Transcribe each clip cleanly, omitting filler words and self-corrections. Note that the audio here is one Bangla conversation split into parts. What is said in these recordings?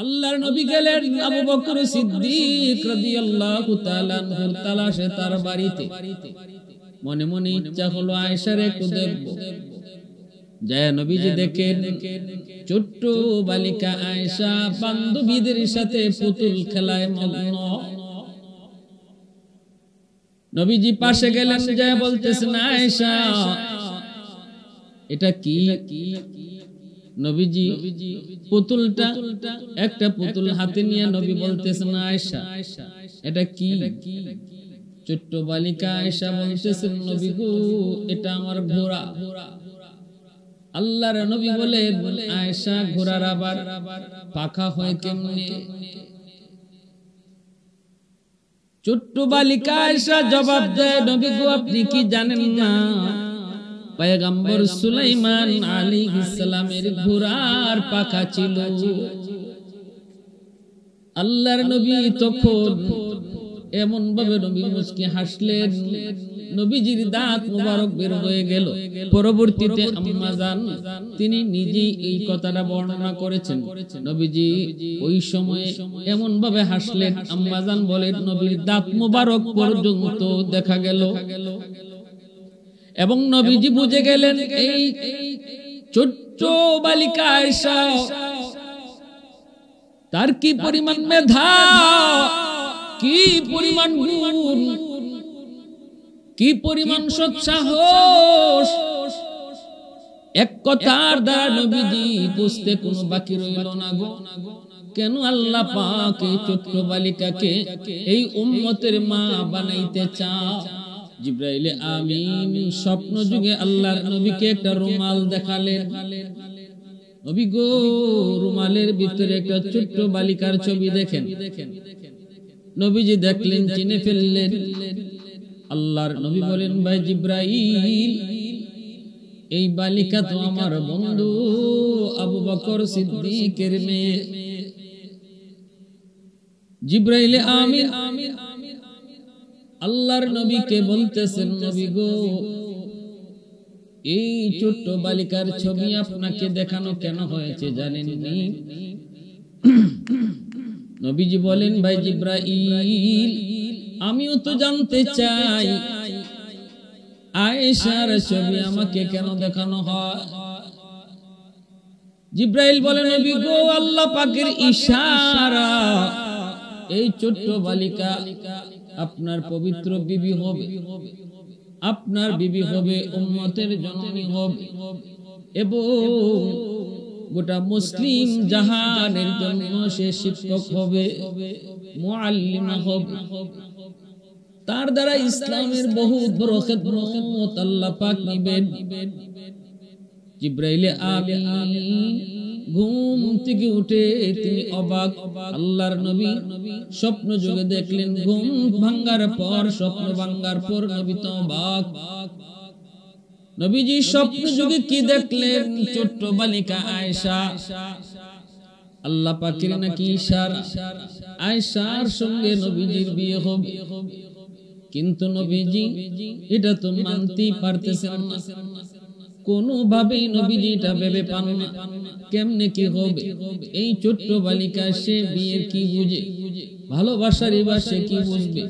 আল্লাহর নবী গেলেন আবু বকর সিদ্দিক রাদিয়াল্লাহু তাআলা আনহুর তালাশে তার বাড়িতে। মনে মনে ইচ্ছা হলো আয়েশার একটু দেখব। যায় নবীজি দেখেন ছোট্ট বালিকা আয়েশা বান্ধবীদের সাথে পুতুল খেলায় মগ্ন। নবীজি পাশে গেলেন, যায় বলতেছেন আয়েশা এটা কি? নবীজি পুতুলটা, একটা পুতুল হাতে নিয়ে নবী বলতেছেন আয়েশা এটা কি? ছোট্ট বালিকা আয়েশা বলতেছেন নবী গো এটা আমার ঘোড়া। আল্লাহর নবী বলে আয়েশা ঘোড়ার আবার পাখা হয় কেমনে? ছোট্ট বালিকা আয়েশা জবাব দেয় নবী গো আপনি কি জানেন না পয়গম্বর সুলাইমান আলাইহিস সালামের ঘোড়ার পাখা ছিল। আল্লাহর নবী তখন এমন ভাবে নবী মুস্কি হাসলেন, নবীজির দাঁত মুবারক বের হয়ে গেল। পরবর্তীতে আম্মা জান তিনি নিজেই এই কথাটা বর্ণনা করেছেন। নবীজি ওই সময়ে এমন ভাবে হাসলেন, আম্মা জান বলেন নবীর দাঁত মুবারক পর্যন্ত দেখা গেল। এবং নবীজি বুঝে গেলেন এই ছোট্ট বালিকা আয়েশা তার কি পরিমাণ মেধা, কি পরিমাণ গুণ, কি পরিমাণ সৎসাহস। এক কথার দ্বারা নবীজি বুঝতে কোনো বাকি রইল না গো। কেন আল্লাহ পাক এই ছোট্ট বালিকাকে এই উম্মতের মা বানাইতে চায়? জিবরাইল আমিন স্বপ্ন যুগে আল্লাহর নবীকে একটা রুমাল দেখালেন। নবী গো রুমালের ভিতরে একটা ছোট্ট বালিকার ছবি দেখেন। নবীজি দেখলেন, চিনে ফেললেন। আল্লাহর নবী বলেন ভাই জিবরাইল এই বালিকা তো আমার বন্ধু আবু বকর সিদ্দিকের মেয়ে। জিবরাইল আমিন আল্লাহর নবীকে বলতেছেন নবী গো এই ছোট্ট বালিকার ছবি আপনাকে দেখানো কেন হয়েছে জানেননি? নবীজি বলেন ভাই জিবরাইল আমিও তো জানতে চাই আয়েশার ছবি আমাকে কেন দেখানো হয়। জিবরাইল বলেন নবী গো আল্লাহ পাকের ইশারা এই ছোট্ট বালিকা আপনার পবিত্র বিবি হবে, আপনার বিবি হবে, উম্মতের জননী হবে এবং গোটা মুসলিম জাহানের জন্য সে শিক্ষক হবে, মুআল্লিমা হবে। তার দ্বারা ইসলামের বহুত বড় খেদমত আল্লাহ পাক নিবেন। জিবরাইল আমিন ঘুম থেকে উঠে তিনি অবাক। আল্লাহর নবী স্বপ্ন যুগে দেখলেন, ঘুম ভাঙ্গার পর স্বপ্ন ভাঙ্গার পর নবী তো অবাক। নবীজি স্বপ্ন যুগে কি দেখলেন? ছোট্ট বালিকা আয়েশা। আল্লাহ পাকের নাকি ইশারা আয়েশার সঙ্গে নবীজির বিয়ে হবে, কিন্তু নবীজি এটা তো মানতেই পারতেছেন না। কোনোভাবেই নবীজি এটা ভেবে পান না কেমনে কি হবে। এই ছোট্ট বালিকা সে বিয়ের কি বুঝে, ভালোবাসার এবার সে কি বুঝবে?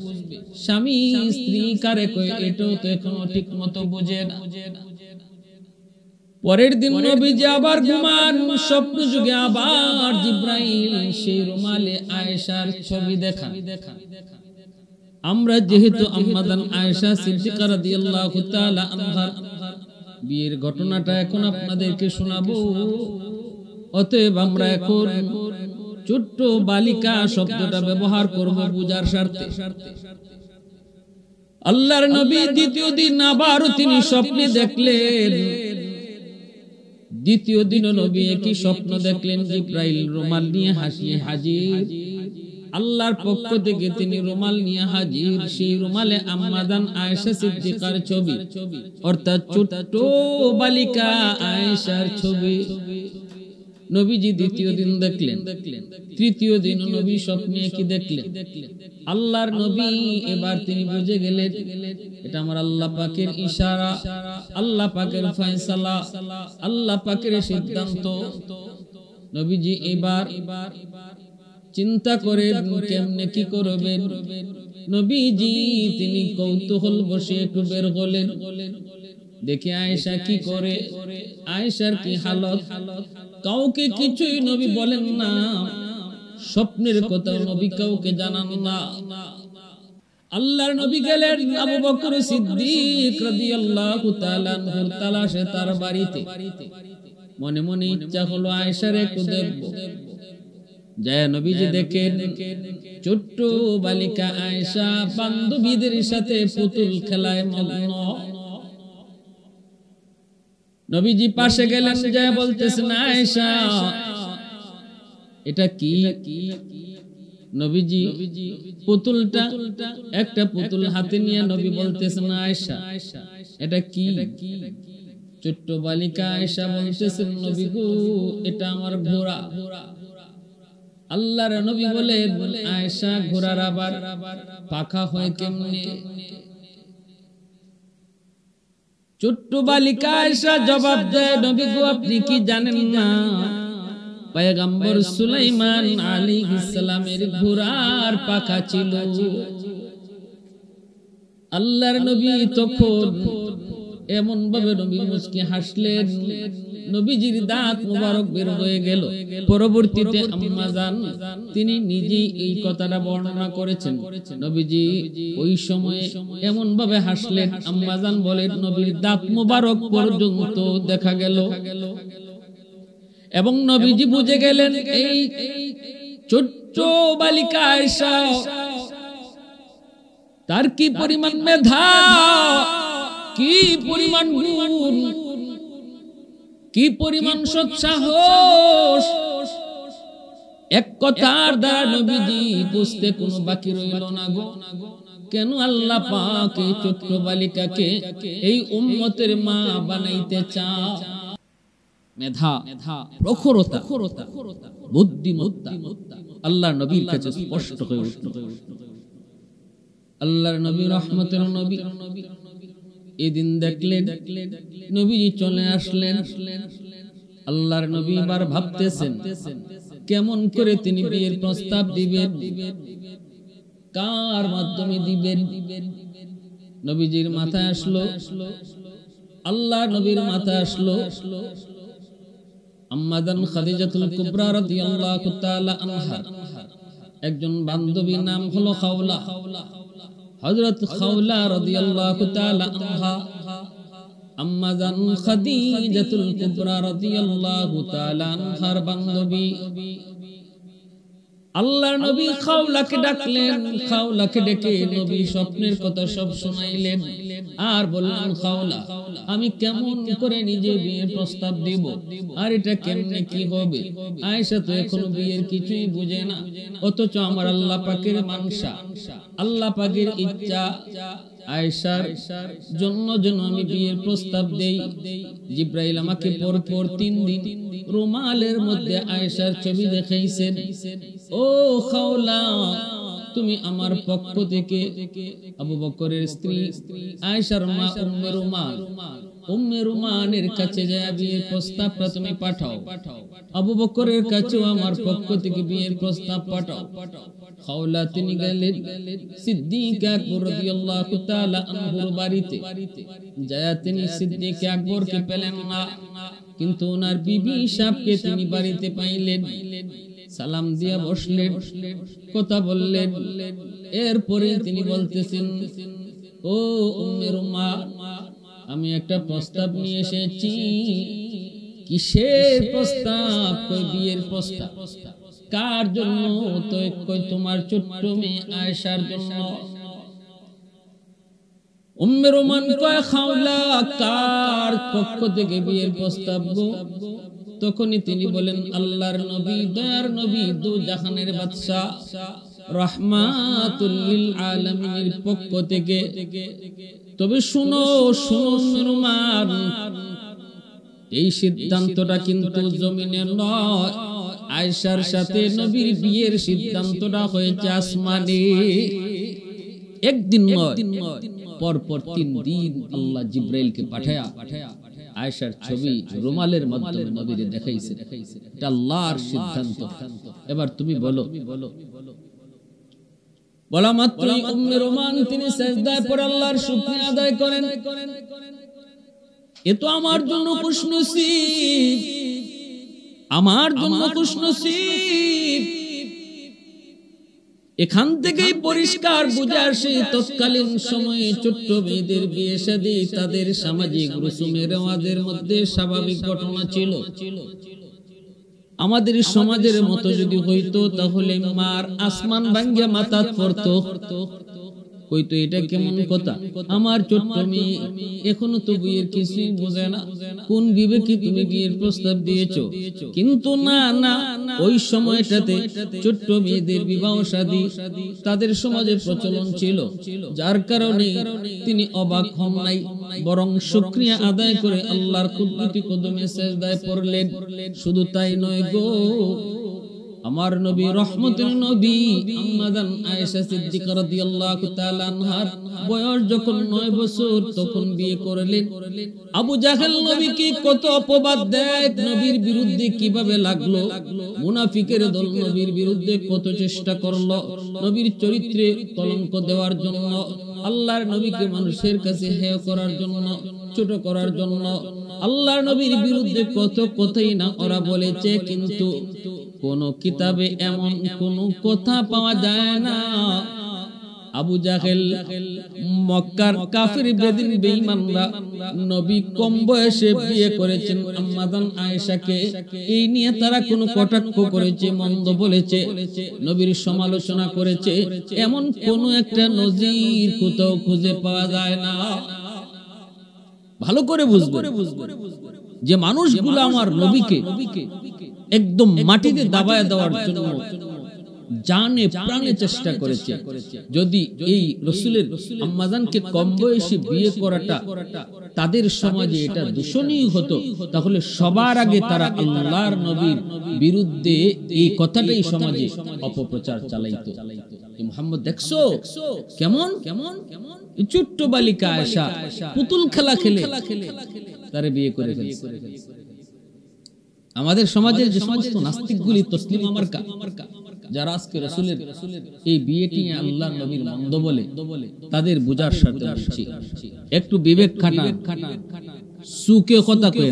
স্বামী স্ত্রী কারে কয় এটাও তো এখনো ঠিক মতো বুঝে না। পরের দিন নবীজি আবার ঘুমান, স্বপ্ন যুগে আবার জিবরাইল সেই রুমালে আয়েশার ছবি দেখা। আমরা যেহেতু আম্মাদান আয়েশা সিদ্দিকা রাদিয়াল্লাহু তাআলা আনহার বিয়ের ঘটনাটা এখন আপনাদেরকে শোনাবো, অতএব আমরা এখন ছোট্ট বালিকা শব্দটা ব্যবহার করব বুঝার স্বার্থে। আল্লাহর নবী দ্বিতীয় দিন আবার তিনি স্বপ্নে দেখলেন। দ্বিতীয় দিন নবী একই স্বপ্ন দেখলেন, জিবরাইল রুমাল নিয়ে হাজির। আল্লাহর পক্ষ থেকে তিনি রুমাল নিয়ে হাজির। সেই রুমালে আম্মাদান আয়েশা সিদ্দিকার ছবি, অর্থাৎ ছোট্ট বালিকা আয়েশার ছবি। নবীজি দ্বিতীয় দিন দেখলেন। তৃতীয় দিন নবী স্বপ্নে কি দেখলেন? আল্লাহর নবী এবার তিনি বুঝে গেলেন এটা আমার আল্লাহ পাকের ইশারা, আল্লাহ পাকের ফয়সালা, আল্লাহ পাকের সিদ্ধান্ত। নবীজি এবার চিন্তা করে কেমনে কি করবেন। নবীজি তিনি কৌতূহল বসে একটু বের হলেন, দেখে আয়েশা কি করে, আয়েশার কি হালত। কাউকে কিছুই নবী বলেন না, স্বপ্নের কথা নবী কাউকে জানান না। আল্লাহর নবী গেলেন আবু বকর সিদ্দিক রাদিয়াল্লাহু তাআলা আনহুর তালাশে তার বাড়িতে। মনে মনে ইচ্ছা হলো আয়েশার একটু দেখব। যায় নবীজি দেখেন ছোট্ট বালিকা আয়েশা বান্ধবীদের সাথে পুতুল খেলায় মগ্ন। নবীজি পাশে গেলেন, যায় বলতেছেন আয়েশা এটা কি? নবীজি পুতুলটা, একটা পুতুল হাতে নিয়ে নবী বলতেছেন আয়েশা এটা কি? ছোট্ট বালিকা আয়েশা বলতেছেন নবী গো এটা আমার ঘোড়া। আল্লাহর নবী বলেন আয়েশা ঘোড়ার আবার পাখা হয় কেমনে? ছোট্ট বালিকা আয়েশা জবাব দেয় নবী গো আপনি কি জানেন না পয়গম্বর সুলাইমান আলাইহিস সালামের ঘোড়ার পাখা ছিল। আল্লাহর নবী তখন এমন ভাবে নবী মুস্কি হাসলেন, নবীজির দাঁত মুবারক বের হয়ে গেল। পরবর্তীতে আম্মা জান তিনি নিজেই এই কথাটা বর্ণনা করেছেন। নবীজি ওই সময়ে এমন ভাবে হাসলেন, আম্মা জান বলেন নবীর দাঁত মুবারক পর্যন্ত দেখা গেল। এবং নবীজি বুঝে গেলেন এই ছোট্ট বালিকা আয়েশা তার কি পরিমাণ মেধা, কি পরিমাণ গুণ, কি পরিমাণ সৎসাহস। এক কথার দ্বারা নবীজি বুঝতে কোনো বাকি রইল না গো। কেন আল্লাহ পাক এই ছোট্ট বালিকাকে এই উম্মতের মা বানাইতে চায়? মেধা, প্রখরতা, বুদ্ধিমত্তা আল্লাহর নবীর কাছে স্পষ্ট হয়ে উঠল। আল্লাহর নবী রহমতের নবী এদিন দেখলেন নবীজি চলে আসলেন। আল্লাহর নবী এবার ভাবতেছেন কেমন করে তিনি বিয়ের প্রস্তাব দিবেন, কার মাধ্যমে দিবেন। নবীজির মাথায় আসলো, আল্লাহর নবীর মাথায় আসলো আম্মা জান খাদিজাতুল কুবরা রাদিয়াল্লাহু তাআলা আনহা একজন বান্ধবী, নাম হলো খাওলা। হযরত খাওলা রাদিয়াল্লাহু তাআলা আনহা আম্মা জান খাদিজাতুল কুবরা রাদিয়াল্লাহু তাআলা আনহার বান্ধবী। আল্লাহর নবী খাওলাকে ডাকলেন, খাওলাকে ডেকে নবী স্বপ্নের কথা সব শোনাইলেন আর বললেন খাওলা আমি কেমন করে নিজে বিয়ের প্রস্তাব দেব, আর এটা কেমনে কি হবে। আয়েশা তো এখনো বিয়ের কিছুই বুঝে না, অথচ আমার আল্লাহ পাকের মানসা, আল্লাহ পাকের ইচ্ছা আয়েশার জন্য যেন আমি বিয়ের প্রস্তাব দেই। জিব্রাইল আমাকে পরপর 3 দিন রুমালের মধ্যে আয়েশার ছবি দেখাইছেন। ও খাওলা তুমি আমার পক্ষ থেকে আবু বকরের স্ত্রী আয়েশার মা উম্মে রুমানের কাছে যায় বিয়ের প্রস্তাবটা তুমি পাঠাও। আবু বকরের কাছেও আমার পক্ষ থেকে বিয়ের প্রস্তাব পাঠাও। খাওলা তিনি গেলেন সিদ্দিক আকবর রাদিয়াল্লাহু তাআলা আনহুর বাড়িতে। যায় তিনি সিদ্দিক আকবরকে পেলেন না, কিন্তু ওনার বিবি সাহেবকে তিনি বাড়িতে পাইলেন। সালাম দিয়া বসলেন, কথা বললেন। এরপরে তিনি বলতেছেন ও উম্মে রুমা আমি একটা প্রস্তাব নিয়ে এসেছি। কিসের প্রস্তাব? কই বিয়ের প্রস্তাব। কার জন্য? তো কই তোমার ছোট্ট মেয়ে আয়েশার জন্য। উম্মে রুমান কয় খাওলা কার পক্ষ থেকে বিয়ের প্রস্তাব গো? তখনই তিনি বলেন আল্লাহর নবী, দয়ার নবী, দু জাহানের বাদশা রাহমাতুল লিল আলামিনের পক্ষ থেকে। তবে শুনো শুনো রুমান, এই সিদ্ধান্তটা কিন্তু জমিনে নয়। আয়েশার সাথে নবীর বিয়ের সিদ্ধান্তটা হয়েছে আসমানে। একদিন নয়, পরপর 3 দিন আল্লাহ জিব্রাইলকে পাঠায়া আয়েশার ছবি রুমালের মাধ্যমে নবীকে দেখাইছে। এটা আল্লাহর সিদ্ধান্ত। এবার তুমি বলো, বলা মাত্রই উম্মে রোমান তিনি সিজদায় পড়ে আল্লাহর শুকরিয়া আদায় করেন, এ তো আমার জন্য খুশনসিব, আমার জন্য খুশনসিব। এখান থেকেই পরিষ্কার বুঝে আসে তৎকালীন সময়ে ছোট্ট মেয়েদের বিয়ে শাদী তাদের সামাজিক রসুমের রেওয়াজের মধ্যে স্বাভাবিক ঘটনা ছিল। আমাদের সমাজের মতো যদি হইতো তাহলে মার আসমান ভাঙ্গিয়া মাথা পড়তো, কইতো এটা কেমন কথা, আমার ছোট্ট মেয়ে এখনো তো বিয়ের কিছুই বোঝে না, কোন বিবেকে তুমি বিয়ের প্রস্তাব দিয়েছো। কিন্তু না না, ওই সময়টাতে ছোট্ট মেয়েদের বিবাহ শাদী তাদের সমাজে প্রচলন ছিল, যার কারণে তিনি অবাক হন নাই, বরং শুকরিয়া আদায় করে আল্লাহর কুদরতি কদমে সিজদায় পড়লেন। শুধু তাই নয় গো, আমার নবী রহমতের নবী আম্মাজান আয়েশা সিদ্দিকা রাদিয়াল্লাহু তাআলা আনহার বয়স যখন 9 বছর তখন বিয়ে করলেন। আবু জাহেল নবীকে কত অপবাদ দেয়, নবীর বিরুদ্ধে কিভাবে লাগলো, মুনাফিকের দল নবীর বিরুদ্ধে কত চেষ্টা করলো নবীর চরিত্রে কলঙ্ক দেওয়ার জন্য, আল্লাহর নবীকে মানুষের কাছে হেয় করার জন্য, ছোট করার জন্য। আল্লাহর নবীর বিরুদ্ধে কত কথাই না ওরা বলেছে, কিন্তু কোন কিতাবে এমন কোন কথা পাওয়া যায় না। আবু জাহেল মক্কার কাফির বেদিন বেঈমানরা নবী কম বয়সে বিয়ে করেছেন আম্মাজান আয়েশাকে, এই নিয়ে তারা কোনো কটাক্ষ করেছে, মন্দ বলেছে, নবীর সমালোচনা করেছে, এমন কোন একটা নজির কোথাও খুঁজে পাওয়া যায় না। ভালো করে বুঝবে যে মানুষগুলো আমার নবীকে একদম মাটিতে দাবায় দেওয়ার জন্য জানে প্রাণে চেষ্টা করেছে। যদি এই রাসূলের আম্মাজানকে কম বয়সে বিয়ে করাটা তাদের সমাজে এটা দূষণীয় হতো, তাহলে সবার আগে তারা আল্লাহর নবীর বিরুদ্ধে এই কথাটাই সমাজে অপপ্রচার চালাইতো। মুহাম্মদ দেখছো কেমন কেমন ছোট্ট বালিকা আয়েশা পুতুল খেলা খেলে তারে বিয়ে করে ফেলছে। আমাদের সমাজের যে সমস্ত নাস্তিকগুলি তসলিমা মার্কা যারা আজকে রাসূলের এই বিয়েটি আল্লাহর নবীর মন্দ বলে, তাদের বুঝার সাথে বলছি, একটু বিবেক খাটান, সুকে কথা কয়,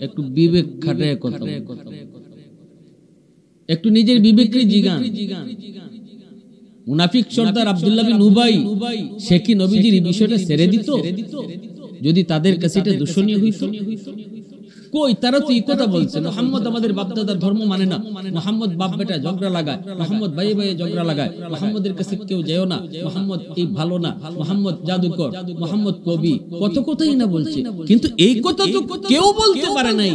একটু বিবেক খাটায় কথা, একটু নিজের বিবেককে জিগান। মুনাফিক সর্দার আব্দুল্লাহ বিন উবাই সে কি নবীজির এই বিষয়টা ছেড়ে দিত যদি তাদের কাছে এটা দূষণীয় হইতো? কই, তারা তো এই কথা বলছে মুহাম্মদ আমাদের বাপদাদার ধর্ম মানে না, মুহাম্মদ বাপ বেটা ঝগড়া লাগায়, মুহাম্মদ ভাই ভাই ঝগড়া লাগায়, মুহাম্মদের কাছে কেউ যেও না, মুহাম্মদ এই ভালো না, মুহাম্মদ জাদুকর, মুহাম্মদ কবি, কত কথাই না বলছে। কিন্তু এই কথা তো কেউ বলতে পারে নাই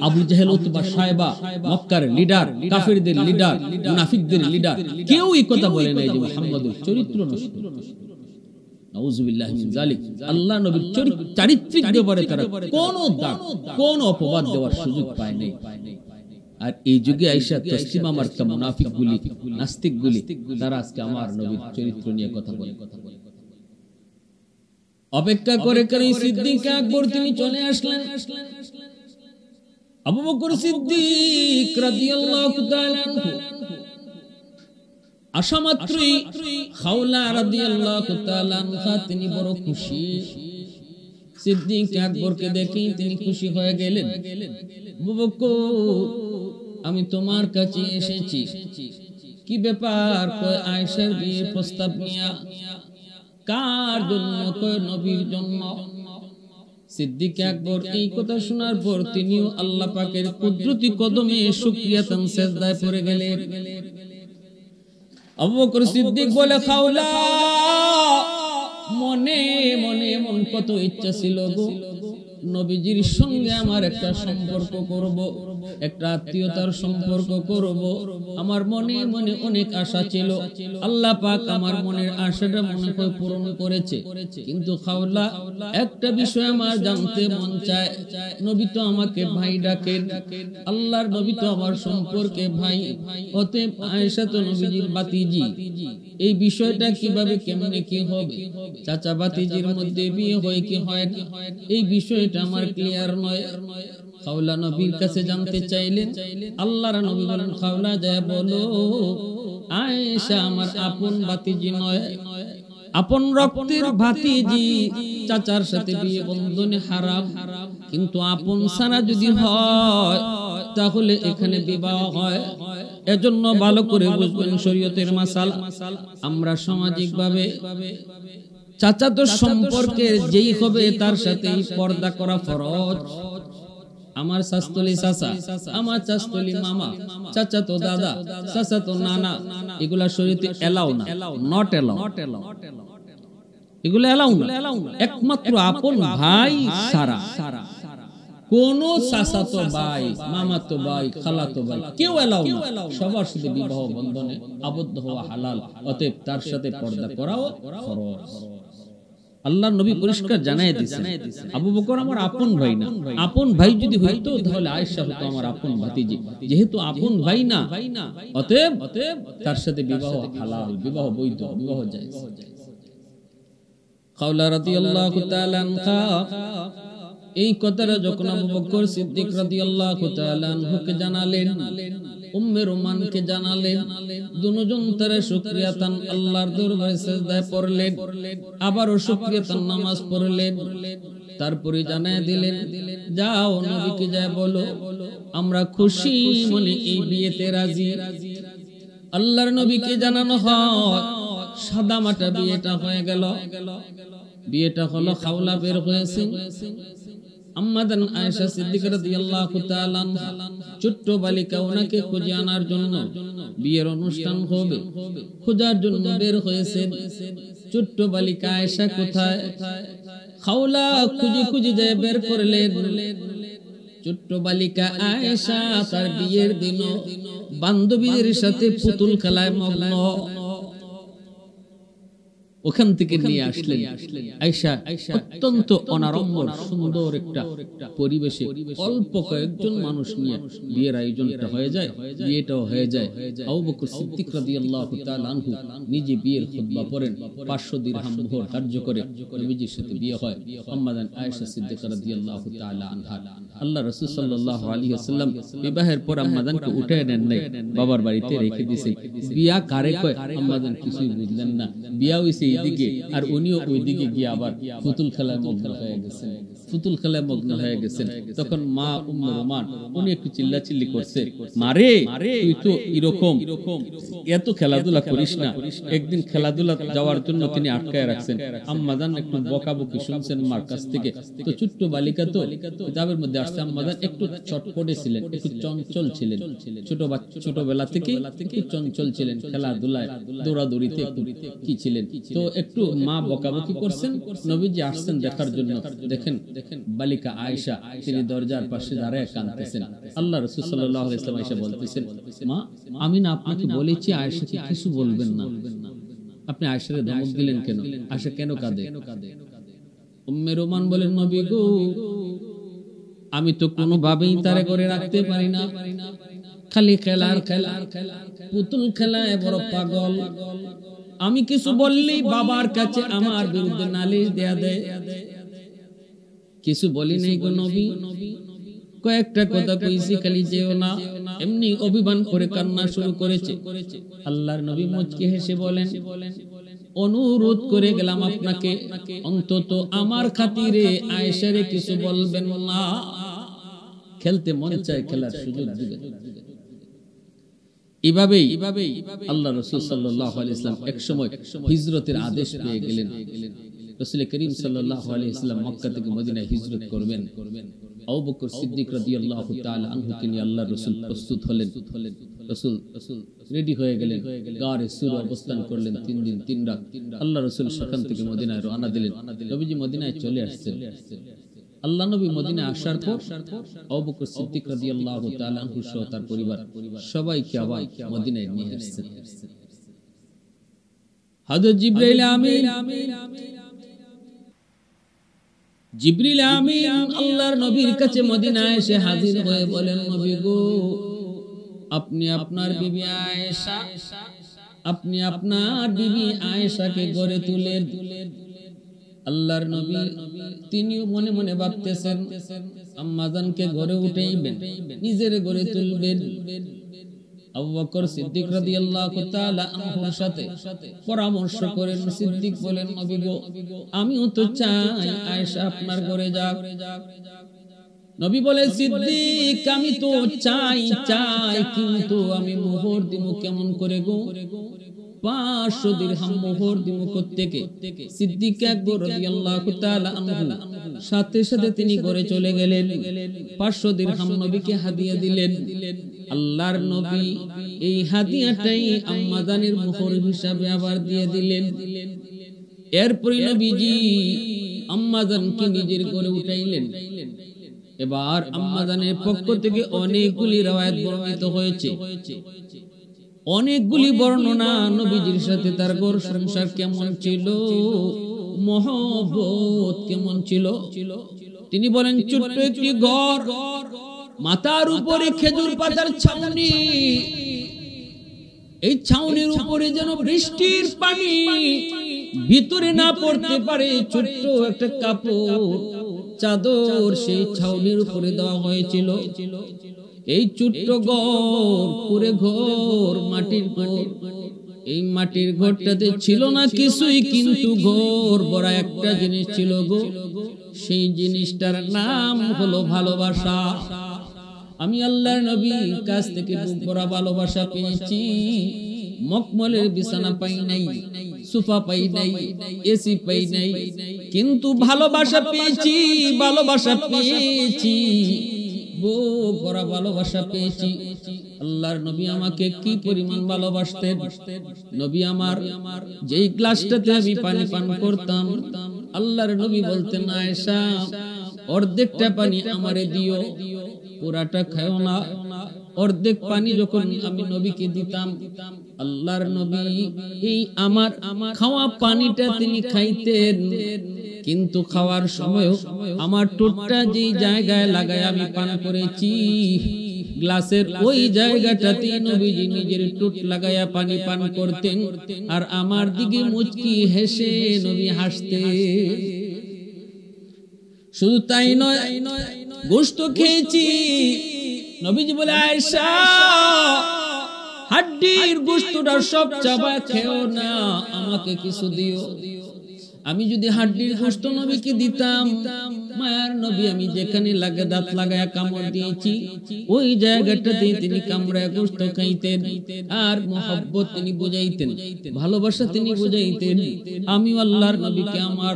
আবু জাহেল, উতবা, সায়বা, মক্কার লিডার, কাফিরদের লিডার, মুনাফিকদের লিডার, কেউ এই কথা বলে নাই যে মুহাম্মদের চরিত্র নষ্ট। নাউযুবিল্লাহি মিন যালিক। আল্লাহ নবীর চারিত্রিক ব্যাপারে তারা কোন অপবাদ দেওয়ার সুযোগ পায় নাই। আর এই যুগে আয়েশা তসলিমা মার্কা মুনাফিকগুলি, নাস্তিকগুলি, তারা আজকে আমার নবীর চরিত্র নিয়ে কথা বলে। অপেক্ষা করে করে সিদ্দিক আকবর তিনি চলে আসলেন। আবু বকর সিদ্দিক রাদিয়াল্লাহু তাআলা আনহু আসা মাত্রই খাওলা রাদিয়াল্লাহু তাআলা আনহা তিনি বড় খুশি। সিদ্দিক আকবরকে দেখে তিনি খুশি হয়ে গেলেন। আবু বকর, আমি তোমার কাছে এসেছি, কি ব্যাপার? কয় আয়েশার বিয়ের প্রস্তাব নিয়ে। কার জন্য? কয় নবীর জন্য। সিদ্দিক আকবর এই কথা শোনার পর তিনিও আল্লাহ পাকের কুদরতি কদমে শুকরিয়াতান সিজদায় পড়ে গেলেন। আবু বকর সিদ্দিক বলে, খাওলা, মনে মনে এমন কত ইচ্ছা ছিল গো, নবীজির সঙ্গে আমার একটা সম্পর্ক করব, একটা আত্মীয়তার সম্পর্ক করব। আমার মনে মনে অনেক আশা ছিল, আল্লাহ পাক আমার মনের আশাটা মনে করে পূরণ করেছে। কিন্তু খাওলা, একটা বিষয় আমার জানতে মন চায়, নবী তো আমাকে ভাই ডাকেন, আল্লাহর নবী তো আমার সম্পর্কে ভাই, অতএব আয়েশা তো নবীজির বাতিজি, এই বিষয়টা কিভাবে কেমনে কি হবে? চাচা বাতিজির মধ্যে বিয়ে হয় কি হয় না, এই বিষয়টা বিষয়টা আমার ক্লিয়ার নয়। খাওলা নবীর কাছে জানতে চাইলেন। আল্লাহর নবী বলেন, খাওলা যায় বলো আয়েশা আমার আপন ভাতিজি নয়, আপন রক্তের ভাতিজি, চাচার সাথে বিয়ে বন্ধনে হারাম, কিন্তু আপন ছাড়া যদি হয় তাহলে এখানে বিবাহ হয়। এজন্য ভালো করে বুঝবেন শরীয়তের মাসালা। আমরা সামাজিক ভাবে চাচাতো সম্পর্কের যেই হবে তার সাথে পর্দা করা ফরজ। আমার শাস্তলি চাচা, আমার চাস্তলি মামা, চাচাতো দাদা, চাচাতো নানা, এগুলা শরীয়তে এলাও না, নট এলাও, এগুলো এলাও না। একমাত্র আপন ভাই সারা, কোন চাচাতো ভাই, মামাতো ভাই, খালাতো ভাই কেউ এলাও না। সবার সাথে বিবাহ বন্ধনে আবদ্ধ হওয়া হালাল, অতএব তার সাথে পর্দা করাও ফরজ। আল্লাহর নবী পরিষ্কার জানায় দিয়েছেন, আবু বকর আমার আপন ভাই না। আপন ভাই যদি হইতো তাহলে আয়েশা হতো আমার আপন ভাতিজি। যেহেতু আপন ভাই না, অতএব তার সাথে বিবাহ হালাল, বিবাহ বৈধ, বিবাহ জায়েজ। খাওলা রাদিয়াল্লাহু তাআলা আনহা এই কথাটা যখন আবু বকর সিদ্দিক রাদিয়াল্লাহু তাআলা আনহুকে জানালেন, উম্মে রোমানকে জানালেন, দুজন তারা শুকরিয়াতান আল্লাহর দরবারে সিজদায় পড়লেন, আবারও শুকরিয়াতান নামাজ পড়লেন। তারপরে জানায় দিলেন, যাও নবীকে যায় বলো আমরা খুশি মনে এই বিয়েতে রাজি। আল্লাহর নবীকে জানানো হয়, সাদা মাটা বিয়েটা হয়ে গেল। বিয়েটা হলো, খাওলা বের হয়েছে। আম্মাদান আয়েশা সিদ্দিকা রাদিয়াল্লাহু তাআলা ছোট্ট বালিকা ওনাকে খুঁজে আনার জন্য, বিয়ের অনুষ্ঠান হবে খোঁজার জন্য বের হয়েছেন। ছোট্ট বালিকা আয়েশা কোথায়? খাওলা খুঁজে খুঁজে যায় বের করলেন। ছোট্ট বালিকা আয়েশা তার বিয়ের দিন বান্ধবীদের সাথে পুতুল খেলায় মগ্ন। ওখান থেকে নিয়ে আসলেন আয়েশা অত্যন্ত অনাড়ম্বর সুন্দর একটা পরিবেশে অল্প কয়েকজন মানুষ নিয়ে বিয়ের আয়োজনটা হয়ে যায়, বিয়েটাও হয়ে যায়। আবু বকর সিদ্দিক রাদিয়াল্লাহু তাআলা আনহু নিজে বিয়ের খুতবা পড়েন, 500 দিরহাম মোহর ধার্য করে নবীজির সাথে বিয়ে হয়। আম্মাদান আয়েশা সিদ্দিকা রাদিয়াল্লাহু তাআলা আনহা। আল্লাহ রাসূল সাল্লাল্লাহু আলাইহি ওয়াসাল্লাম বিবাহের পর আম্মাদানকে উঠে নেন নাই, বাবার বাড়িতে রেখে দিয়েছেন। বিয়া কারে কয় আম্মাদান কিছুই বুঝলেন না। বিয়া হইছে এইদিকে আর উনিও ওইদিকে গিয়ে আবার পুতুল খেলায় মগ্ন হয়ে গেছেন, পুতুল খেলায় মগ্ন হয়ে গেছেন। তখন মা উম্মে রোমান উনি একটু চিল্লাচিল্লি করছে, মারে তুই তো এরকম এত খেলাধুলা করিস না। একদিন খেলাধুলা যাওয়ার জন্য তিনি আটকায় রাখছেন। আম্মাজান একটু বকাবকি শুনছেন মার কাছ থেকে। তো ছোট্ট বালিকা তো কিতাবের মধ্যে আসছে, আম্মাজান একটু চটপটে ছিলেন, একটু চঞ্চল ছিলেন। ছোটবেলা থেকে একটু চঞ্চল ছিলেন, খেলাধুলায় দৌড়াদৌড়িতে একটু কি ছিলেন। তো একটু মা বকাবকি করছেন, নবীজি আসছেন দেখার জন্য। দেখেন বালিকা আয়েশা তিনি দরজার পাশে দাঁড়ায় কাঁদতেছেন। আল্লাহ রাসূল সাল্লাল্লাহু আলাইহি ওয়াসাল্লাম এসে বলতেছেন, মা আমি না আপনাকে বলেছি আয়েশাকে কিছু বলবেন না, আপনি আয়েশারে ধমক দিলেন কেন? আয়েশা কেন কাঁদে? উম্মে রোমান বলেন, নবী গো আমি তো কোনো ভাবেই তারে করে রাখতে পারি না, খালি খেলার খেলা, পুতুল খেলায় বড় পাগল। আমি কিছু বললেই বাবার কাছে আমার বিরুদ্ধে নালিশ দেয়া দেয়। কিছু বলি নাই গো নবী, কয়েকটা কথা কইছি, খালি যেও না। এমনি অভিমান করে কান্না শুরু করেছে। আল্লাহর নবী মুচকি হেসে বলেন, অনুরোধ করে গেলাম আপনাকে অন্তত আমার খাতিরে আয়েশারে কিছু বলবেন না। খেলতে মন চায়, খেলার সুযোগ দিবেন। এভাবেই আল্লাহ রাসূল সাল্লাল্লাহু আলাইহি ওয়াসাল্লাম একসময় হিজরতের আদেশ পেয়ে গেলেন। রাসূল করিম সাল্লাল্লাহু আলাইহি ওয়াসাল্লাম মক্কা থেকে মদিনায় হিজরত করবেন। আবু বকর সিদ্দিক রাদিয়াল্লাহু তাআলা আনহুকে নিয়ে আল্লাহর রাসূল প্রস্তুত হলেন। রাসূল রেডি হয়ে গেলেন, গারে সুর অবস্থান করলেন 3 দিন 3 রাত। আল্লাহ রাসূল সেখান থেকে মদিনায় রওনা দিলেন। নবীজি মদিনায় চলে আসছেন। আল্লাহ নবী মদিনায় আসার পর আবু বকর সিদ্দিক রাদিয়াল্লাহু তাআলা আনহু সহ তার পরিবার সবাইকে আবার মদিনায় নিয়ে আসছেন। হযরত জিবরাইল আমিন আল্লাহর নবীর কাছে মদিনায় এসে হাজির হয়ে বলেন, নবী গো আপনি আপনার বিবি আয়েশাকে ঘরে তুলেন। আল্লাহর নবী তিনিও মনে মনে ভাবতেছেন আম্মা জানকে ঘরে উঠাইবেন, নিজের ঘরে তুলবেন। আবু বকর সিদ্দিক রাদিয়াল্লাহু তাআলা আনহুর সাথে পরামর্শ করেন। সিদ্দিক বলেন, নবী গো, আমিও তো চাই আয়েশা আপনার ঘরে যাক। নবী বলে, সিদ্দিক আমি তো চাই কিন্তু আমি মোহর দিব কেমন করে গো? 500 দিরহাম মোহর দিব কোত্থেকে? সিদ্দিক আকবর রাদিয়াল্লাহু তাআলা আনহু সাথে সাথে তিনি ঘরে চলে গেলেন। 500 দিরহাম নবীকে হাদিয়া দিলেন। আল্লাহর নবী এই হাদিয়াটাই আম্মা জানের মোহর হিসাবে আবার দিয়ে দিলেন। এরপরে নবীজি আম্মা জানকে নিজের ঘরে উঠাইলেন। এবার আম্মা জানের পক্ষ থেকে অনেকগুলি রওয়ায়াত বর্ণিত হয়েছে, অনেকগুলি বর্ণনা নবীজির সাথে তার ঘর সংসার কেমন ছিল, মহব্বত কেমন ছিল। তিনি বলেন, ছোট্ট একটি ঘর, মাথার উপরে খেজুর পাতার ছাউনি, এই ছাউনির উপরে যেন বৃষ্টির পানি ভিতরে না পড়তে পারে, ছোট্ট একটা কাপড় চাদর সেই ছাউনির উপরে দেওয়া হয়েছিল। এই ছোট্ট ঘর, পুরে ঘর, মাটির ঘর। এই মাটির ঘরটাতে ছিল না কিছুই, কিন্তু ঘর ভরা একটা জিনিস ছিল গো। সেই জিনিসটার নাম হলো ভালোবাসা। আমি আল্লাহর নবীর কাছ থেকে বুক ভরা ভালোবাসা পেয়েছি। মখমলের বিছানা পাই নাই, সোফা পাই নাই, এসি পাই নাই, কিন্তু ভালোবাসা পেয়েছি, ভালোবাসা পেয়েছি, বুক ভরা ভালোবাসা পেয়েছি। আল্লাহর নবী আমাকে কি পরিমাণ ভালোবাসতেন। নবী আমার যেই গ্লাসটাতে আমি পানি পান করতাম, আল্লাহর নবী বলতেন, আয়েশা অর্ধেকটা পানি আমারে দিও, পুরাটা খাও না। অর্ধেক পানি যখন আমি নবীকে দিতাম, আল্লাহর নবী এই আমার খাওয়া পানিটা তিনি খাইতেন, কিন্তু খাওয়ার সময় আমার ঠোঁটটা যেই জায়গায় লাগায় আমি পান করেছি, গ্লাসের ওই জায়গাটাতে নবীজি নিজের ঠোঁট লাগায়া পানি পান করতেন। আর আমার দিকে মুচকি হেসে নবী হাসতেন। শুধু তাই নয়, গোশত খেয়েছি। নবীজি বলে, আয়েশা হাড্ডির গোশতটা সব চাবায় খেও না, আমাকে কিছু দিও। আমি যদি হাড্ডির গোশত নবীকে দিতাম, মায়ার নবী আমি যেখানে লাগে দাঁত লাগায়া কামড় দিয়েছি, ওই জায়গাটাতে তিনি কামড়ায় গোশত খাইতেন। আর মহব্বত তিনি বুঝাইতেন, ভালোবাসা তিনি বুঝাইতেন। আমি আল্লাহর নবীকে আমার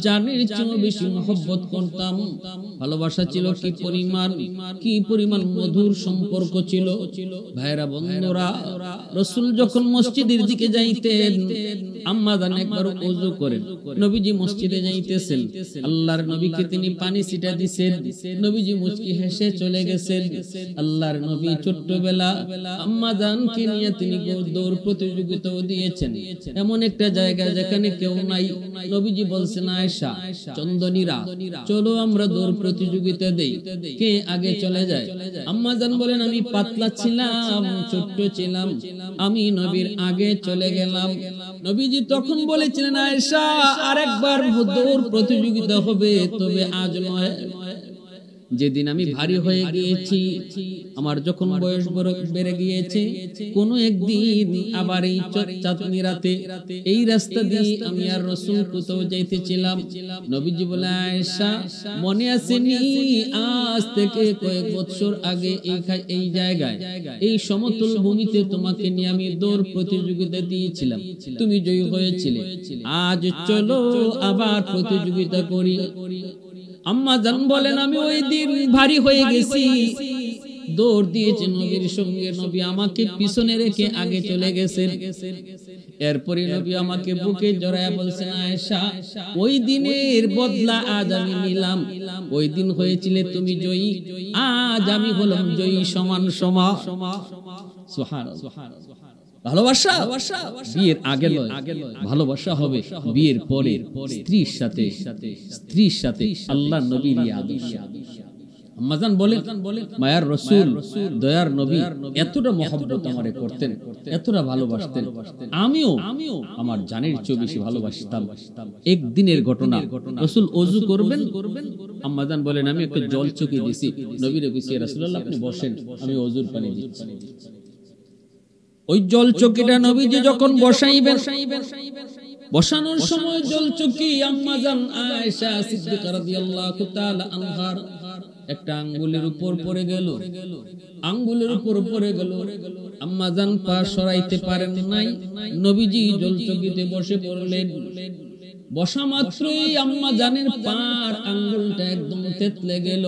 জানের চেয়ে বেশি মহব্বত করতাম। ভালোবাসা ছিল কি পরিমাণ মধুর সম্পর্ক ছিল। ভাইরা বন্ধুরা, রাসূল যখন মসজিদের দিকে যাইতেন, আম্মা জান একবার ওযু করেন, নবীজি মসজিদে যাইতেছেন, আল্লাহর নবীকে তিনি পানি ছিটা দিয়েছেন। নবীজি মুচকি হেসে চলে গেছেন। আল্লাহর নবী ছোট্টবেলা আম্মা জানকে নিয়ে তিনি দৌড় প্রতিযোগিতাও দিয়েছেন, এমন একটা জায়গা যেখানে কেউ নাই। নবীজি বলছেন, আয়েশা, চন্দনীরা, চলো আমরা দৌড় প্রতিযোগিতা দেই, কে আগে চলে যায়। আম্মা জান বলেন, আমি পাতলা ছিলাম, ছোট্ট ছিলাম, আমি নবীর আগে চলে গেলাম। নবীজি তখন বলেছিলেন, আয়েশা আরেকবার দৌড় প্রতিযোগিতা হবে, তবে আজ নয়। যেদিন আমি ভারী হয়ে গিয়েছি, আমার যখন বয়স বেড়ে গিয়েছে, কোন একদিন আবার এই চাঁদনি রাতে এই রাস্তা দিয়ে আমি আর রাসূল কোথাও যাইতেছিলাম। নবীজি বলে, আয়েশা মনে আসেনি, আজ থেকে কয়েক বছর আগে এই জায়গায় এই সমতল ভূমিতে তোমাকে নিয়ে আমি দৌড় প্রতিযোগিতা দিয়েছিলাম, তুমি জয়ী হয়েছিলে। আজ চলো আবার প্রতিযোগিতা করি। আম্মা জান বলেন, আমি ওই দিন ভারী হয়ে গেছি, দৌড় দিয়েছে নবীর সঙ্গে। নবী আমাকে পিছনে রেখে আগে চলে গেছেন। এরপরে নবী আমাকে বুকে জড়ায়া বলছেন, আয়েশা ওই দিনের বদলা আজ আমি নিলাম। ওই দিন হয়েছিলে তুমি জয়ী, আজ আমি হলাম জয়ী, সমান সমান। সুবহানাল্লাহ। ভালোবাসা বিয়ের আগে নয়, ভালোবাসা হবে বিয়ের পরে, স্ত্রীর সাথে আল্লাহর নবীর আদর্শ। আম্মাজান বলেন মায়ার রাসূল দয়ার নবী এতটা মহব্বত আমারে করতেন, এতটা ভালোবাসতেন, আমিও আমার জানের চেয়ে বেশি ভালোবাসতাম। একদিনের ঘটনা, রাসূল ওযু করবেন, আম্মাজান বলেন আমি একটা জল চকি দিছি, নবীরে কইছি রাসূলুল্লাহ আপনি বসেন, আমি ওযুর পানি দিচ্ছি। ওই জল চকিটা নবীজি যখন বসাইবেন, বসানোর সময় জল চকি আম্মাজান আয়েশা সিদ্দিকা রাদিয়াল্লাহু তাআলা আনহার একটা আঙ্গুলের উপর পড়ে গেল, আঙ্গুলের উপর পড়ে গেল। আম্মাজান পা সরাইতে পারেন নাই, নবীজি জল চকিতে বসে পড়লেন। বসা মাত্রই আম্মাজানের পার আঙ্গুলটা একদম থেতলে গেল,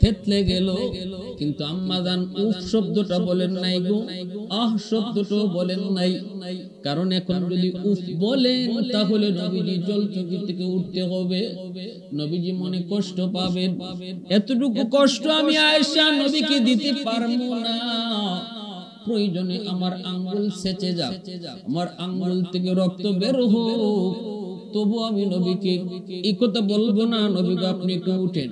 থেতলে গেল। কিন্তু আম্মাজান উফ শব্দটা বলেন নাই গো, আহ শব্দটাও বলেন নাই। কারণ এখন যদি উফ বলেন তাহলে নবীজি জল চকি থেকে উঠতে হবে, নবীজি মনে কষ্ট পাবেন। এতটুকু কষ্ট আমি আয়েশা নবীকে দিতে পারবো না। প্রয়োজনে আমার আঙ্গুল সেচে যাক, আমার আঙ্গুল থেকে রক্ত বের হোক, তবু আমি নবীকে এই কথা বলবো না। নবীকে আপনি একটু উঠেন।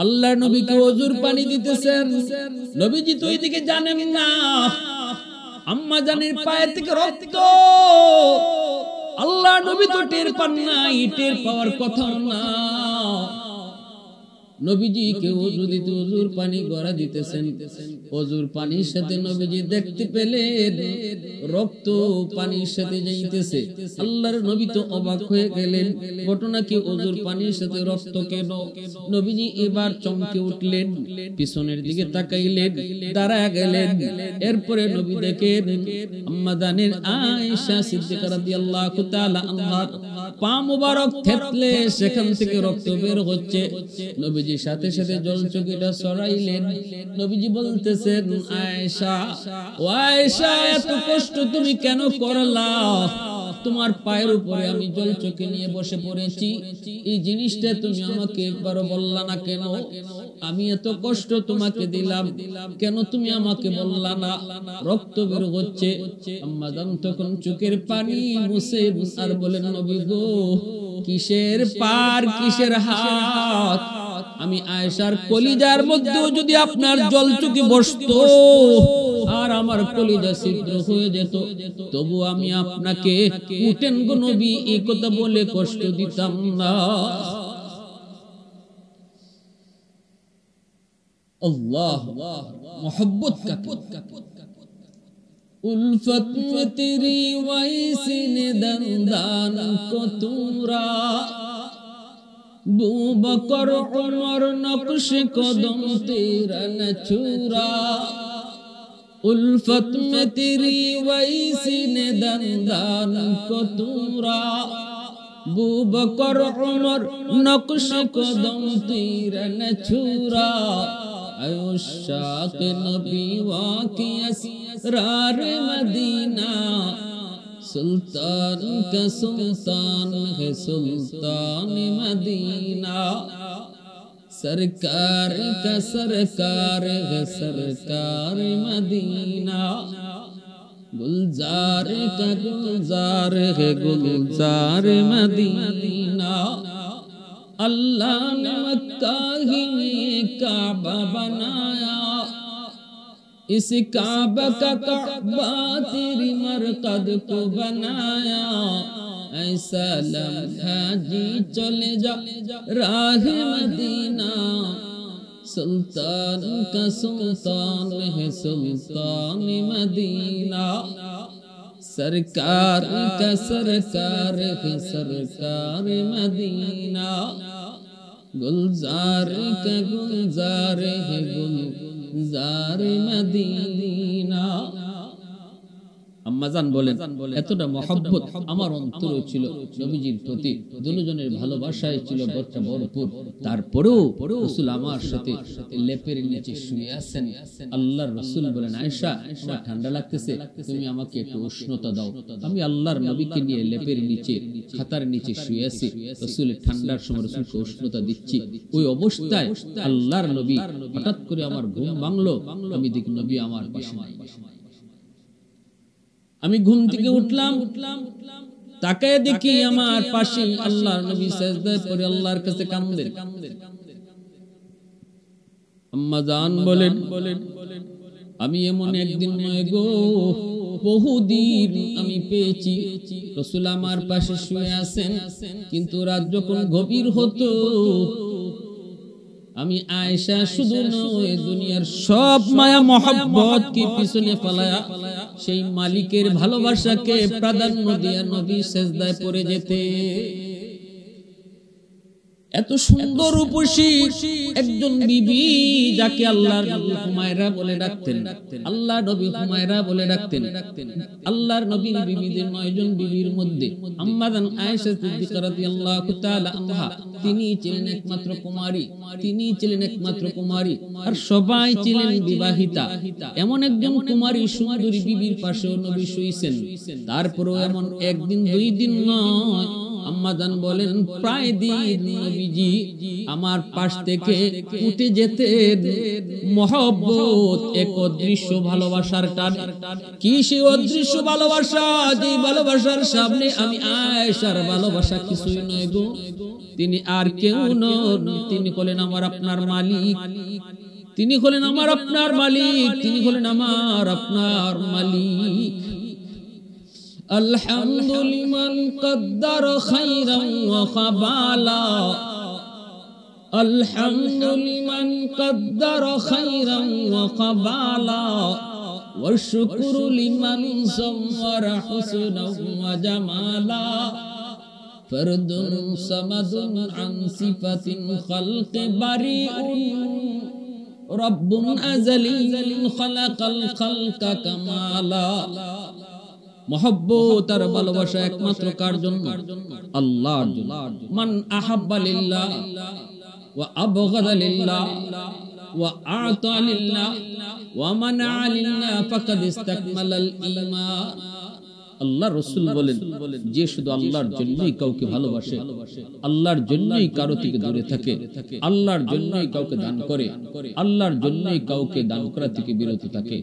আল্লাহর নবীকে ওযুর পানি দিতেছেন, নবীজি তো এইদিকে জানেন না আম্মাজানের পায়ের থেকে রক্ত। আল্লাহর নবী তো টের পান না, টের পাওয়ার কথা না। নবীজি কে ওযু দিতে ওযুর পানি গড়া দিতেছেন, ওযুর পানির সাথে নবীজি দেখতে পেলেন রক্ত পানির সাথে যাইতেছে। আল্লাহর নবী তো অবাক হয়ে গেলেন, ঘটনা কি ওযুর পানির সাথে রক্ত কেন? নবীজি এবার চমকে উঠলেন, পিছনের দিকে তাকাইলেন, দাঁড়ায় গেলেন। এরপরে নবী দেখেন আম্মাজানের আয়েশা সিদ্দিকা রাদিয়াল্লাহু তাআলা আনহার পা মুবারক থেতলে সেখান থেকে রক্ত বের হচ্ছে। নবীজি সাথে সাথে জল চকিটা সরাইলেন। নবীজি বলতেছেন আয়েশা, ও আয়েশা এত কষ্ট তুমি কেন করলা? তোমার পায়ের উপরে আমি জল চকি নিয়ে বসে পড়েছি, এই জিনিসটা তুমি আমাকে একবারও বললা না কেন? আমি এত কষ্ট তোমাকে দিলাম, কেন তুমি আমাকে বললা না? রক্ত বের হচ্ছে। আম্মাজান তখন চোখের পানি মুছে আর বলেন নবী গো, কিসের পার কিসের হাত? আমি আয়েশার কলিজার মধ্যেও যদি আপনার জল চকি বসতো আর আমার কলিজা ছিদ্র হয়ে যেত, তবু আমি আপনাকে উঠেন গো নবী এই কথা বলে কষ্ট দিতাম না। আল্লাহ मोहब्बत का उल्फत में तेरी वैसी ने दंदान को तूरा बू बकर उमर नक्श कदम तेरा न छूरा उल्फत में तेरी वैसी ने दंदान को तूरा बू बकर उमर नक्श कदम तेरा न छूरा शाक नबी वाकी असरार मदीना सुल्तान का सुल्तान है सुल्तान मदीना सरकार का सरकार है सरकार मदीना गुलजार का गुलजार है गुलजार मदीना अल्लाह ने मक्का ही में काबा बनाया इस काबा का काबा तेरी मरकद को बनाया ऐसा लम्हा जी चले जा राह मदीना सुल्तान का सुल्तान है सुल्तान मदीना सरकार का सरकार है सरकार मदीना गुलजार का गुलजार है गुलजार मदीना আম্মাজান বলেন এতটা মহব্বত আমার অন্তরে ছিল নবীজির প্রতি, দুজনের ভালোবাসায় ছিল ভরপুর। তারপরেও রাসূল আমার সাথে লেপের নিচে শুয়ে আছেন। আল্লাহর রাসূল বলেন আয়েশা আমার ঠান্ডা লাগতেছে, তুমি আমাকে একটু উষ্ণতা দাও। আমি আল্লাহর নবীকে নিয়ে লেপের নিচে খাতার নিচে শুয়ে আছি, রাসূলের ঠান্ডার সময় রাসূলকে উষ্ণতা দিচ্ছি। ওই অবস্থায় আল্লাহর নবী হঠাৎ করে আমার ঘুম ভাঙলো, আমি দেখি নবী আমার পাশে নাই। আমি ঘুম থেকে উঠলাম, তাকায় দেখি আমার পাশে আল্লাহর নবী সিজদায় পড়ে আল্লাহর কাছে কাঁদেন। আম্মা জান বলেন আমি এমন একদিন নয় গো, বহুদিন আমি পেয়েছি রাসূল আমার পাশে শুয়ে আছেন, কিন্তু রাত যখন গভীর হতো আমি আয়েশা শুধু নয় দুনিয়ার সব মায়া মহব্বত কি পিছনে ফেলায়া সেই মালিকের ভালোবাসাকে প্রাধান্য দিয়া নবী সেজদায় পড়ে যেতে। এত সুন্দর রূপসী একজন বিবি যাকে আল্লাহর নবী হুমায়রা বলে ডাকতেন, আল্লাহর নবী হুমায়রা বলে ডাকতেন। আল্লাহর নবীর বিবিদের 9 জন বিবির মধ্যে আম্মা জান আয়েশা সিদ্দিকা রাদিয়াল্লাহু তাআলা আনহা তিনি ছিলেন একমাত্র কুমারী, তিনি ছিলেন একমাত্র কুমারী, আর সবাই ছিলেন বিবাহিতা। এমন একজন কুমারী সুন্দরী বিবির পাশেও নবী শুইছেন, তারপরেও এমন একদিন 2 দিন নয়, আম্মা জান বলেন প্রায় দিন নবীজি আমার পাশ থেকে উঠে যেতেন মহব্বত এক অদৃশ্য ভালোবাসার টানে। কি সেই অদৃশ্য ভালোবাসা, যে ভালোবাসার সামনে আমি আয়েশার ভালোবাসা কিছুই নয় গো। তিনি আর কেউ নন, তিনি হলেন আমার আপনার মালিক, তিনি হলেন আমার আপনার মালিক, তিনি হলেন আমার আপনার মালিক। আলহামদুলিল্লাহ কদ্দার খায়রান ওয়া খাবালা, আলহামদুলিল্লাহ কদ্দার খায়রান ওয়া খাবালা, ওয়া শুকরু লিমান সাওয়ারা হুসনান ওয়া জামালা, ফরদুন সামাদুন আন সিফাতিন খালকি বারিউন, রব্বুন আযালিয়্যুন খালাকাল খালকা কামালা। মহব্বত আর ভালোবাসা একমাত্র কার জন্য? আল্লাহর জন্য। মান আহাব্বা লিল্লাহ ওয়া আবগাদা লিল্লাহ ওয়া আ'তা লিল্লাহ ওয়া মানা'a লিল্লাহ ফাকাদ ইসতাকমালাল ঈমান। আল্লাহ রাসূল বলেন যে শুধু আল্লাহর জন্যই কাউকে ভালোবাসে, আল্লাহর জন্যই কারো থেকে দূরে থাকে, আল্লাহর জন্যই কাউকে দান করে, আল্লাহর জন্যই কাউকে দান করা থেকে বিরত থাকে,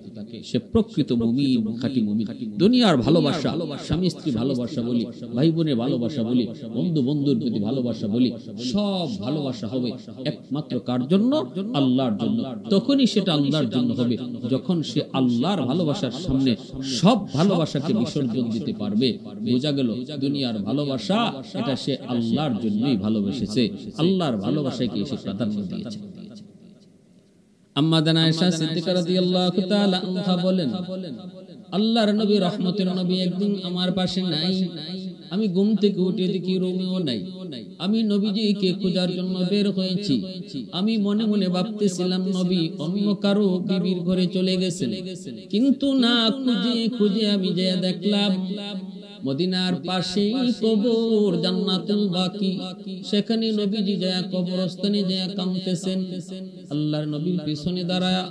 সে প্রকৃত মুমিন, খাঁটি মুমিন। দুনিয়ার ভালোবাসা, স্বামী স্ত্রী ভালোবাসা বলি, ভাই বোনের ভালোবাসা বলি, বন্ধু বন্ধুর প্রতি ভালোবাসা বলি, সব ভালোবাসা হবে একমাত্র কার জন্য? আল্লাহর জন্য। তখনই সেটা আল্লাহর জন্য হবে যখন সে আল্লাহর ভালোবাসার সামনে সব ভালোবাসাকে বিসর্জন দিতে পারবে। বোঝা গেল দুনিয়ার ভালোবাসা এটা সে আল্লাহর জন্যই ভালোবেসেছে, আল্লাহর ভালোবাসাকে সে প্রাধান্য দিয়েছে। আম্মা জান আয়েশা সিদ্দিকা রাদিয়াল্লাহু তাআলা আনহা বলেন আল্লাহর নবী রহমতের নবী একদিন আমার পাশে নাই, আমি ঘুম থেকে উঠে দেখি রুমেও নাই। আমি নবীজিকে খোঁজার জন্য বের হয়েছি। আমি মনে মনে ভাবতেছিলাম নবী অন্য কারো বিবির ঘরে চলে গেছেন, কিন্তু না, খুঁজে খুঁজে আমি যে দেখলাম মদিনার পাশেই কবর জান্নাতুল বাকি, সেখানে নবীজি যায় কবরস্থানে যায় কাঁদতেছেন। আল্লাহর নবীর পিছনে দাঁড়ায়া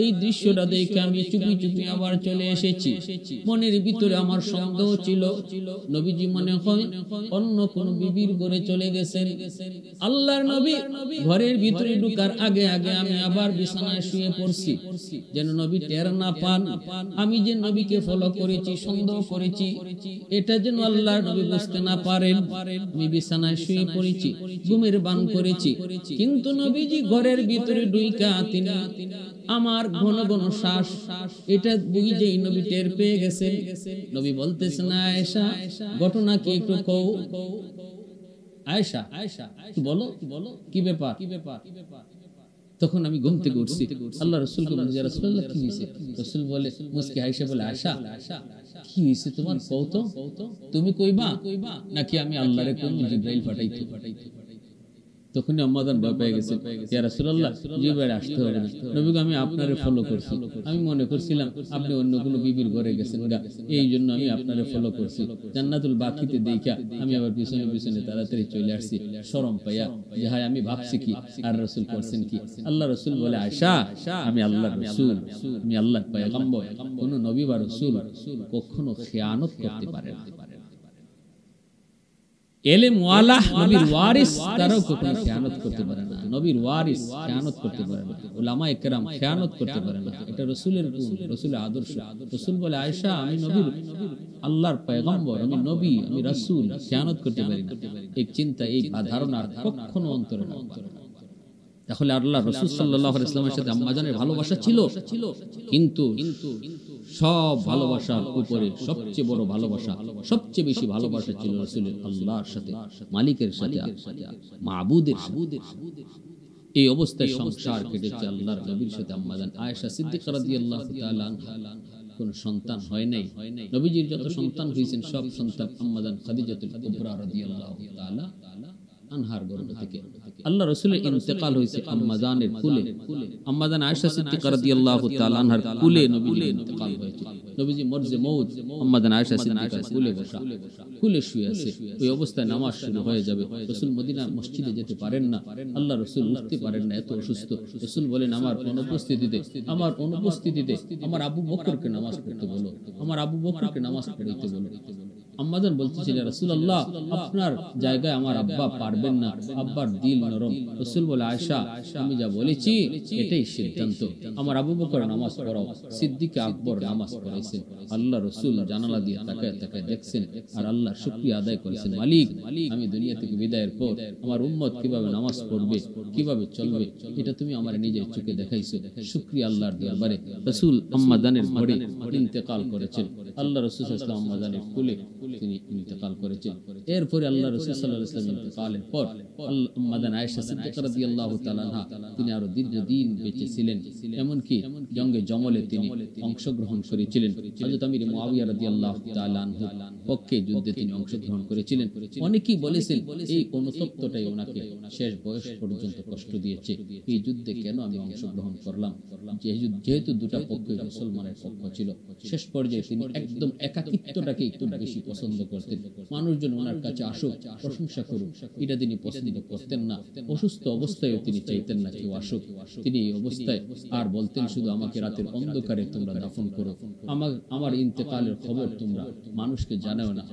এই দৃশ্যটা দেখে আমি চুপি চুপি আবার চলে এসেছি। মনের ভিতরে আমার সন্দেহ ছিল নবীজি মনে হয় অন্য কোন বিবির ঘরে চলে গেছেন। আল্লাহর নবী ঘরের ভিতরে ঢোকার আগে আগে আমি আবার বিছানায় শুয়ে পড়ছি, যেন নবী টের না পান আমি যে নবীকে ফলো করেছি, সন্দেহ করেছি, এটা যেন আল্লাহর নবী বুঝতে না পারেন। আমি বিছানায় শুয়ে পড়েছি, ঘুমের বান করেছি, কিন্তু নবীজি ঘরের ভিতরে ঢুইকা তিনি আমার ঘন ঘন শ্বাস এটা বুঝেই নবী টের পেয়ে গেছেন। নবী বলতেছেন আয়েশা ঘটনা কি একটু কও। আয়েশা বলো কি ব্যাপার। তখন আমি ঘুম থেকে উঠছি, আল্লাহ রাসূলকে বলি ইয়া রাসূলুল্লাহ কি হইছে? রাসূল বলে মুস্কি আয়েশা বলে আয়েশা কি হইছে তোমার, কও তো, তুমি কইবা নাকি আমি আল্লাহরে কোন জিবরাইল পাঠাইতে? তখন আম্মা জান ভয় পেয়ে গেছে, ইয়া রাসূলুল্লাহ জিবরাইল আসতে হবে না, নবী আমি আপনারে ফলো করছি, আমি মনে করছিলাম আপনি অন্য কোন বিবির ঘরে গেছেন গা, এই জন্য আমি আপনারে ফলো করছি। জান্নাতুল বাকিতে দেখা আমি আবার পিছনে পিছনে তাড়াতাড়ি চলে আসছি, শরম পাইয়া যে হায় আমি ভাবছি কি আর রাসূল করছেন কি। আল্লাহ রাসূল বলে আয়েশা আমি আল্লাহর রাসূল, আমি আল্লাহর পয়গম্বর, কোন নবী বা রাসূল কখনো খেয়ানত করতে পারে না। এলেম ওয়ালা নবীর ওয়ারিস তারাও কখনো খেয়ানত করতে পারে না, নবীর ওয়ারিস খেয়ানত করতে পারে না, উলামায়ে কেরাম খেয়ানত করতে পারে না। এটা রাসূলের গুণ, রাসূলের আদর্শ। রাসূল বলে আয়েশা আমি নবীর আল্লাহর পয়গম্বর, আমি নবী, আমি রাসূল, খেয়ানত করতে পারি না। এই চিন্তা এই ধারণা কখনো অন্তরে না। তাহলে আল্লাহ রাসূল সাল্লাল্লাহু আলাইহি ওয়াসাল্লামের সাথে আম্মা জানের ভালোবাসা ছিল, কিন্তু সব ভালোবাসার উপরে সবচেয়ে বড় ভালোবাসা, সবচেয়ে বেশি ভালোবাসা ছিল রাসূলের আল্লাহর সাথে, মালিকের সাথে, মাবুদের সাথে। এই অবস্থায় সংসার কেটেছে আল্লাহর নবীর সাথে আম্মা জান আয়েশা সিদ্দিকা রাদিয়াল্লাহু তাআলা আনহা। কোন সন্তান হয় নাই, নবীজির যত সন্তান হয়েছেন সব সন্তান আম্মা জান খাদিজাতুল কুবরা রাদিয়াল্লাহু তাআলা আনহার গর্ভ থেকে। আল্লাহ রাসূলের ইন্তেকাল হয়েছে আম্মা জানের কুলে, আম্মা জান আয়েশা সিদ্দিকা রাদিয়াল্লাহু তাআলা আনহার কুলে নবীজির ইন্তেকাল হয়েছে। নবীজি মরজে মউত, আম্মা জান আয়েশা সিদ্দিকা কুলে বসা, কুলে শুয়ে আছে। ওই অবস্থায় নামাজ শুরু হয়ে যাবে। রাসূল মদিনা মসজিদে যেতে পারেন না, আল্লাহ রাসূল উঠতে পারেন না, এত অসুস্থ। রাসূল বলেন আমার অনুপস্থিতিতে আমার আবু বকরকে নামাজ পড়তে বলো, আমার আবু বকরকে নামাজ পড়াইতে বলো। আম্মা জান বলতেছিলেন রাসূলুল্লাহ আপনার জায়গায় আমার আব্বা পারবেন না, আব্বার দিল নরম। রাসূল বলে আয়েশা আমি যা বলেছি এটাই সিদ্ধান্ত, আমার আবু বকর নামাজ পড়াও। সিদ্দিক আকবর নামাজ পড়াইছেন। আল্লাহ রাসূল জানালা দিয়ে তাকায় তাকায় দেখছেন আর আল্লাহ শুকরিয়া আদায় করেছেন, মালিক আমি দুনিয়া থেকে বিদায়ের পর আমার উম্মত কিভাবে নামাজ পড়বে, কিভাবে চলবে, এটা তুমি আমার নিজের চোখে দেখাইছো। শুকরিয়া আল্লাহর দরবারে। রাসূল আম্মা জানের ঘরে ইন্তেকাল করেছেন। আল্লাহ রাসূল সাল্লাল্লাহু আলাইহি ওয়াসাল্লাম আম্মা জানের কোলে তিনি ইন্তেকাল করেছেন। এরপরে আল্লাহ রাসূল সাল্লাল্লাহু আলাইহি ওয়াসাল্লাম ইন্তেকালের পর আম্মা জান আয়েশা সিদ্দিকা রাদিয়াল্লাহু তাআলা আনহা তিনি আরো দীর্ঘদিন বেঁচে ছিলেন। এমনকি জঙ্গে জমলে তিনি অংশগ্রহণ করেছিলেন। হযরত আমির মুআবিয়া রাদিয়াল্লাহু তাআলা আনহুর পক্ষে যুদ্ধে তিনি অংশগ্রহণ করেছিলেন। অনেকেই বলেছেন এই অনুতপ্তটাই ওনাকে শেষ বয়স পর্যন্ত কষ্ট দিয়েছে। এই যুদ্ধে কেন আমি অংশগ্রহণ করলাম, যেহেতু দুটা পক্ষই মুসলমানের পক্ষ ছিল। শেষ পর্যায়ে তিনি একদম একাকিত্বটাকে একটু বেশি পছন্দ করতেন। মানুষজন ওনার কাছে আসুক, প্রশংসা করুক, এটা তিনি পছন্দ করতেন না। অসুস্থ অবস্থায়ও তিনি চাইতেন না কেউ আসুক। তিনি এই অবস্থায় আর বলতেন শুধু আমাকে রাতের অন্ধকারে তোমরা দাফন করো, আমার ইন্তেকালের খবর তোমরা মানুষকে জানাও না,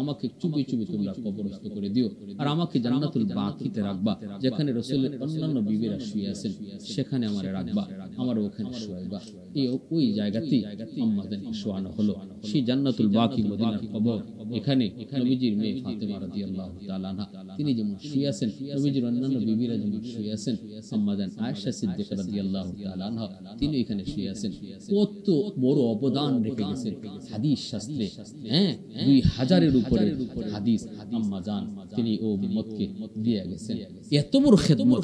আমাকে চুপি চুপি তোমরা কবরস্থ করে দিও, আর আমাকে জান্নাতুল বাকিতে রাখবা, যেখানে রাসূলের অন্যান্য বিবিরা শুয়ে আছেন সেখানে আমারে রাখবা, আমার ওখানে শোয়াইবা। ওই জায়গাতেই আম্মা জানকে শোয়ানো হলো। সেই জান্নাতুল বাকি মদিনার কবর, এখানে নবীজির মেয়ে ফাতেমা রাদিয়াল্লাহু তাআলা আনহা তিনি যেমন শুয়ে আছেন, নবীজির অন্যান্য বিবিরা যেমন শুয়ে আছেন, আম্মা জান আয়েশা সিদ্দিকা রাদিয়াল্লাহু তাআলা আনহা তিনি এখানে শুয়ে আছেন। কত বড় অবদান রেখে গেছেন হাদিস শাস্ত্রে। 2000-এর উপরে হাদিস আম্মা জান তিনি ও উম্মতকে দিয়ে গেছেন। এত বড় খেদমত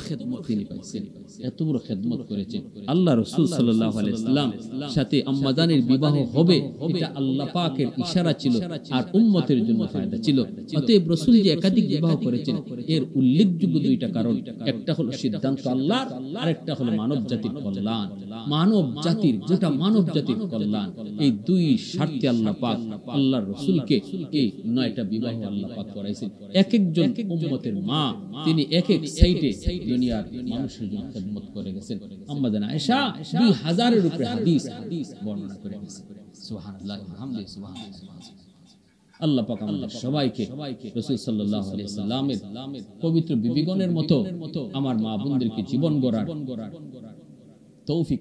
তিনি পাইছেন, এত বড় খেদমত করেছেন। আল্লাহ রাসূল সাল্লাল্লাহু আলাইহি ওয়াসাল্লাম সাথে আম্মা জানের বিবাহ হবে এটা আল্লাহ পাকের ইশারা ছিল আর উম্মতের জন্য ফায়দা ছিল। অতএব রাসূল যে একাধিক বিবাহ করেছেন এর উল্লেখযোগ্য দুইটা কারণ, একটা হলো সিদ্ধান্ত আল্লাহর, আর একটা হলো মানব জাতির কল্যাণ। মানব জাতির, গোটা মানব জাতির কল্যাণ, এই দুই স্বার্থে আল্লাহ পাক আল্লাহর রাসূলকে এই 9টা বিবাহ আল্লাহ পাক করাইছেন। এক একজন উম্মতের মা তিনি এক এক সাইডে দুনিয়ার মানুষের জন্য খেদমত করে গেছেন। আম্মা জান আয়েশা 2000-এর উপরে হাদিস বর্ণনা করে গেছেন। সুবহানাল্লাহ, আলহামদুলিল্লাহ, সুবহানাল্লাহ। আল্লাহ পাক আমাদের সবাইকে রাসূল সাল্লাল্লাহু আলাইহি ওয়াসাল্লামের পবিত্র বিবিগণের মতো আমার মা বোনদেরকে জীবন গড়ার তৌফিক